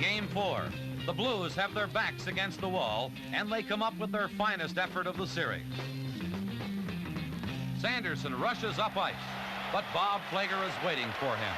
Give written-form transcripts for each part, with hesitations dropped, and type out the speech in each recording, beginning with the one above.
Game 4. The Blues have their backs against the wall, and they come up with their finest effort of the series. Sanderson rushes up ice, but Bob Plager is waiting for him.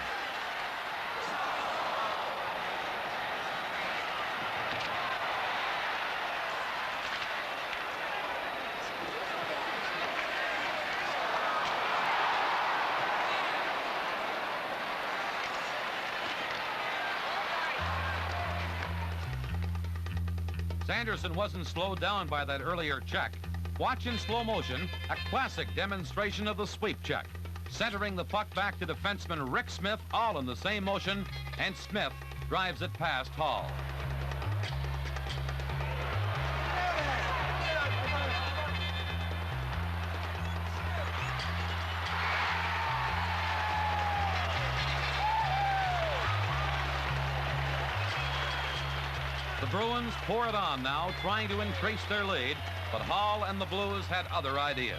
Sanderson wasn't slowed down by that earlier check. Watch in slow motion a classic demonstration of the sweep check. Centering the puck back to defenseman Rick Smith, all in the same motion, and Smith drives it past Hall. The Bruins pour it on now, trying to increase their lead, but Hall and the Blues had other ideas.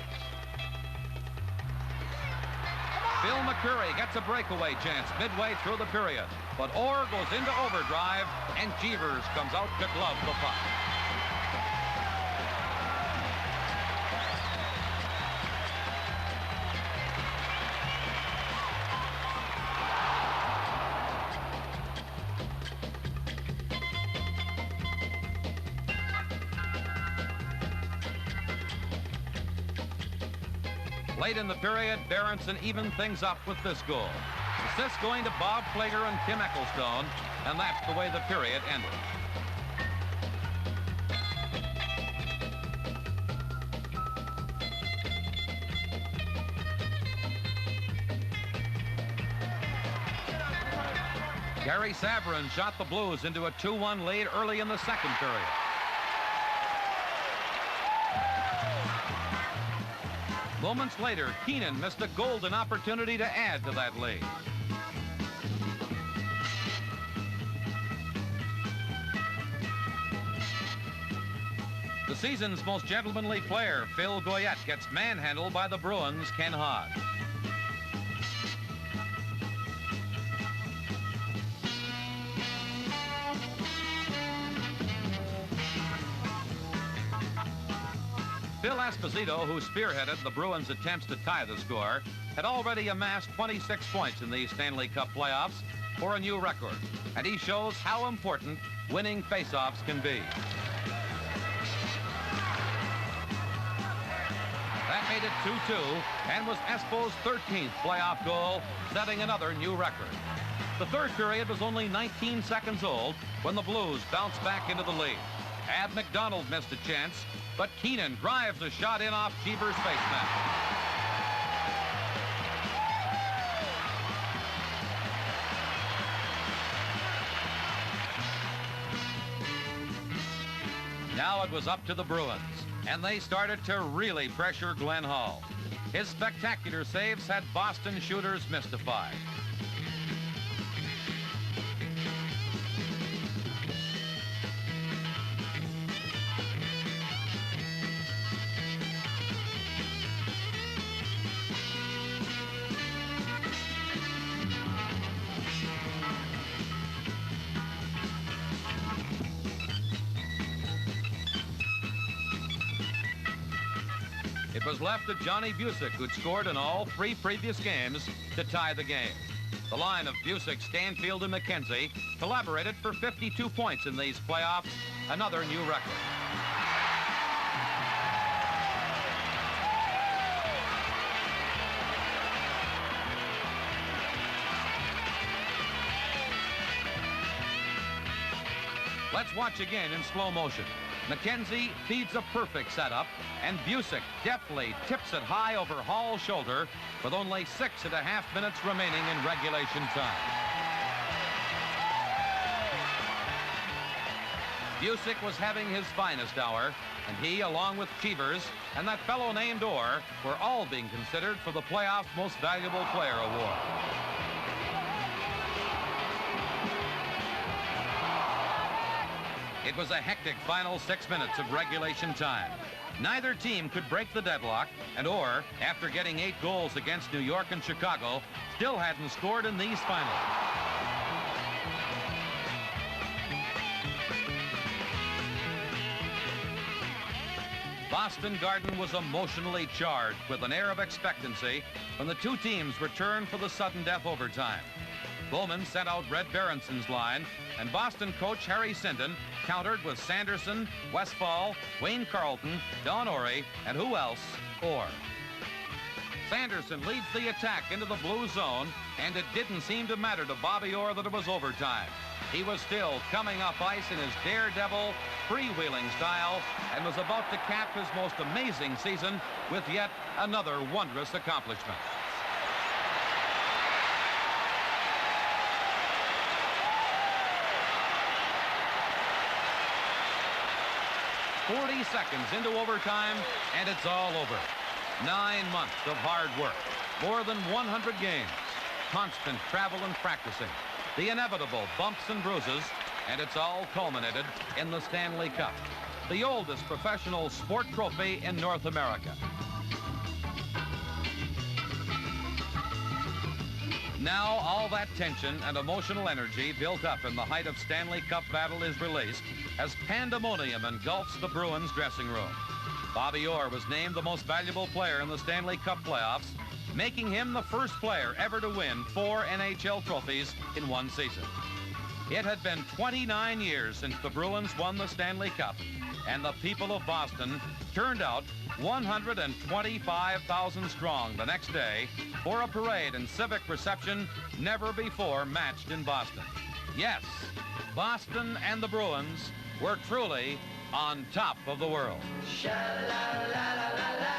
Phil McCurry gets a breakaway chance midway through the period, but Orr goes into overdrive, and Jeevers comes out to glove the puck. Late in the period, Berenson evened things up with this goal. Assist going to Bob Plager and Tim Ecclestone, and that's the way the period ended. Gary Savarin shot the Blues into a 2-1 lead early in the second period. Moments later, Keenan missed a golden opportunity to add to that lead. The season's most gentlemanly player, Phil Goyette, gets manhandled by the Bruins' Ken Hodge. Phil Esposito, who spearheaded the Bruins' attempts to tie the score, had already amassed 26 points in these Stanley Cup playoffs for a new record, and he shows how important winning faceoffs can be. That made it 2-2 and was Espo's 13th playoff goal, setting another new record. The third period was only 19 seconds old when the Blues bounced back into the lead. Ab McDonald missed a chance, but Keenan drives a shot in off Jeevers' face mask. Now it was up to the Bruins, and they started to really pressure Glenn Hall. His spectacular saves had Boston shooters mystified. It was left to Johnny Busick, who'd scored in all 3 previous games, to tie the game. The line of Busick, Stanfield, and McKenzie collaborated for 52 points in these playoffs, another new record. Let's watch again in slow motion. McKenzie feeds a perfect setup, and Busick deftly tips it high over Hall's shoulder with only 6.5 minutes remaining in regulation time. Busick was having his finest hour, and he, along with Jeevers and that fellow named Orr, were all being considered for the playoff Most Valuable Player award. It was a hectic final 6 minutes of regulation time. Neither team could break the deadlock, and Orr, after getting 8 goals against New York and Chicago, still hadn't scored in these finals. Boston Garden was emotionally charged with an air of expectancy when the two teams returned for the sudden death overtime. Bowman sent out Red Berenson's line, and Boston coach Harry Sinden countered with Sanderson, Westfall, Wayne Carlton, Don Orry, and who else? Orr. Sanderson leads the attack into the blue zone, and it didn't seem to matter to Bobby Orr that it was overtime. He was still coming up ice in his daredevil, freewheeling style, and was about to cap his most amazing season with yet another wondrous accomplishment. "40 seconds into overtime, and it's all over. 9 months of hard work, more than 100 games, constant travel and practicing, the inevitable bumps and bruises, and it's all culminated in the Stanley Cup, the oldest professional sport trophy in North America. Now all that tension and emotional energy built up in the height of Stanley Cup battle is released as pandemonium engulfs the Bruins dressing room. Bobby Orr was named the most valuable player in the Stanley Cup playoffs, making him the first player ever to win 4 NHL trophies in one season. It had been 29 years since the Bruins won the Stanley Cup, and the people of Boston turned out 125,000 strong the next day for a parade and civic reception never before matched in Boston. Yes, Boston and the Bruins were truly on top of the world. Sha-la-la-la-la-la.